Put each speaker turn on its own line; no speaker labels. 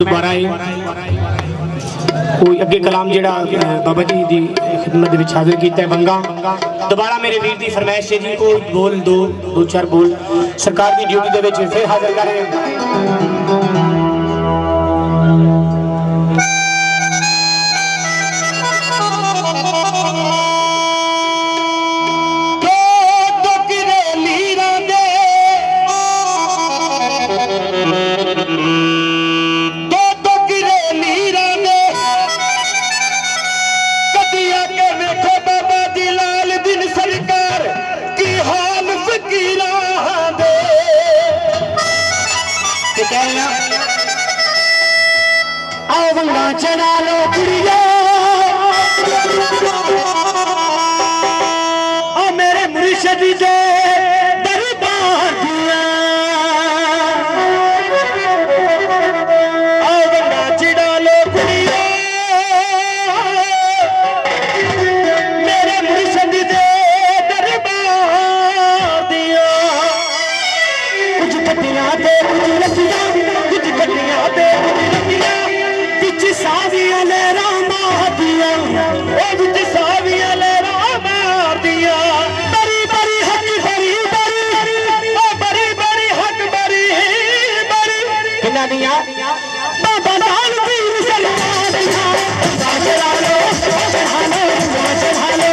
दोबारा कोई अगे कलाम जिहड़ा बाबा जी की खिदमत में हाजिर किया बंगा दोबारा मेरे वीर की फरमाइश है जी। कोई बोल दो चार बोल सरकार की ड्यूटी के फिर हाजिर कर रहे हैं। आओ बंगा चढ़ा लो कुड़िया ओ मेरे मुर्शिद दे दरबार दिया। आओ बंगा चढ़ा लो कुड़िया मेरे मुर्शिद दे दरबार दिया। कुछ कटियां दे कुछ लगियां कुछ कटियां दे सावियां ले रामा दिया बिच सावियां ले रामा दिया। बड़ी बड़ी हक बड़ी बड़ी ओ बड़ी बड़ी हक बड़ी बड़ी किन्ना दिया बाबा लाल पीर सरकार दिया। चढ़ा लो चढ़ा लो चढ़ा लो